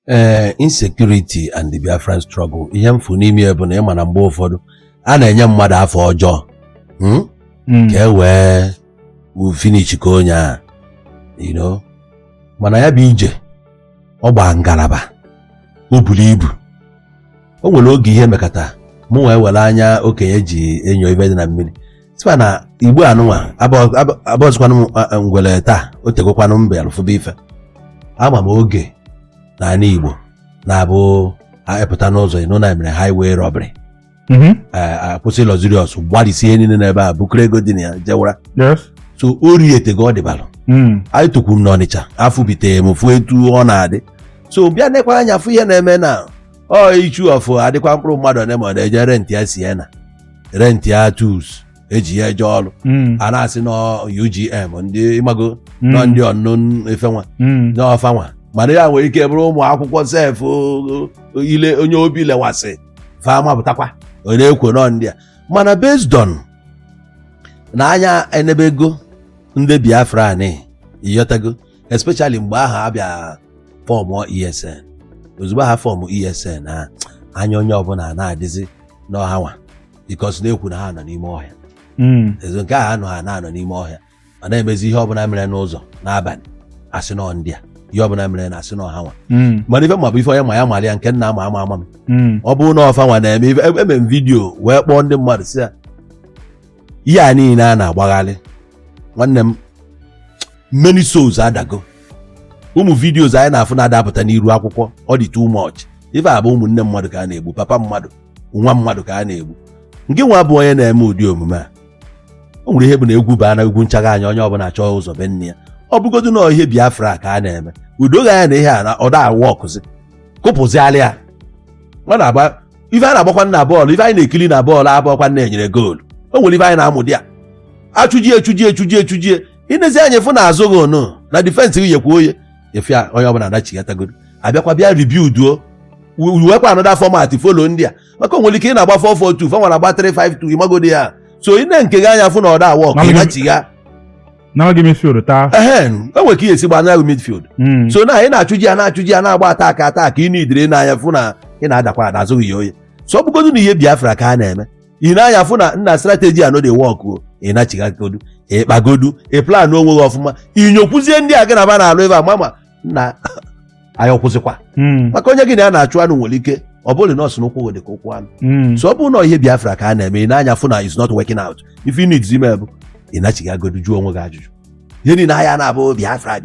Insecurity and the Biafran struggle. Ihe mfu n'ime bụ na ịma na mgbe ụfọdụ a na-enye mmadụ afọ ọjọọ ka e wee finish ka onye a, you know, mana ya bụ ije ọ gba ngalaba o buru ibu. O nwere oge ihe mekata mụ wee were anya okenye ji enyo ibe dị na mmiri sịkwa na Igbo anụnwa abọzikwanụ ngwele taa o tegokwanụ mbe alụfụba ife. Ama m oge n'ala Igbo na-abụ epụta n'ụzọ ịnụ na mere highway robbery, akwụsị luxurious gbalisie niile n'ebe a bukere ego dị na ya jewara. So ori etego ọ dịbalụ anyị tukwu m n'Ọnịcha afụ bite m fụ etu ọ na-adị. So bịa nekwa anya fụ ihe na-eme na ichu ọfụ adịkwa mkpụrụ mmadụ one ma ọ na-eje rent ya Sienna, rent ya tools eji ya eje ọrụ a na-asị nọ UGM ndị ịmago nọ ndị ọnụn efenwa n'ọfanwa, mana ya nwere ike bụrụ ụmụ akwụkwọ sef ile onye obi lewasị fama pụtakwa onye ekwo nọ ndị a. Mana based on na anya enebego ndị Biafran iyotago, especially mgbe aha abịa fọmụ ESN, ozugbo ha fọmụ ESN ha anya onye ọbụla na-adịzi n'ọhanwa because na-ekwu na ha nọ n'ime ọhịa. Ezo nke a anọ ha na-anọ n'ime ọhịa ọ na-emezi ihe ọbụla mere n'ụzọ n'abalị asị nọ ndị a, ihe ọbụla mere na asị n'ọhanwa. Mana ife ma bụ ife onye ma ya malịa nke nna ama ama m ọ bụrụ na ọfanwa na-eme ife eme m vidiyo wee kpọọ ndị mmadụ si ya ihe a niile a na-agbagharị nwanne m many souls adago. Ụmụ videos anyị na-afụ na-adapụta n'iru akwụkwọ ọ dị too much. Ife a bụ ụmụnne mmadụ ka a na-egbu, papa mmadụ, nwa mmadụ ka a na-egbu. Nke nwa bụ onye na-eme ụdị omume a, o nwere ihe bụ na egwu baa na egwu nchaga anya onye ọbụla chọọ ụzọ be nne ya. Ọ bụgodu na ihe Biafra ka a na-eme udoga ya na ihe a na ọ da awọkụzi kụpụzialị ya. Ọ na-agba ife a na-agbakwa na bọọlụ, ife anyị na-ekili na bọọlụ abụọkwa na-enyere goolu. O nwere ife anyị na-amụ dị ya achụjie inezi anya fụ na azụghị onu na difensi gị yekwa oye efia onye ọbụla anachighatagodo abịakwa bịa review duo wekwa anọda fọmatị folo ndị a, maka onwere ike ị na-agba 442 fa nwere agba 352 ịmagodi ya. So ị na-nke gị anya fụ na ọda awọk ịnachigha na midfield taa enwere ka ihe esi gba anaghị midfield. So na ị na-achụji ya na-agba ataka ị na-idire n'anya fụ na ị na-adakwa na azụghị ya oye. So ọ bụgodu na ihe Biafra ka a na-eme ị na-anya fụ na nna strategy anọ dị wọk ị nachighagodu ịkpagodu ịplan onwe gị ọfụma inyokwuzie ndị a gị na ba na-alụ ebe a mama nna ayọkwụzikwa maka onye gị na ya na-achụ anụ nwere ike ọ bụrụ nọọsụ n'ụkwụ wede ka ụkwụ anụ. So ọ bụrụ na ihe Biafra ka a na-eme ị na-anya fụ na is not working out, if you need ime bụ ị nachighagodu jụọ onwe gị ajụjụ ihe niile anya na-abụ Biafra.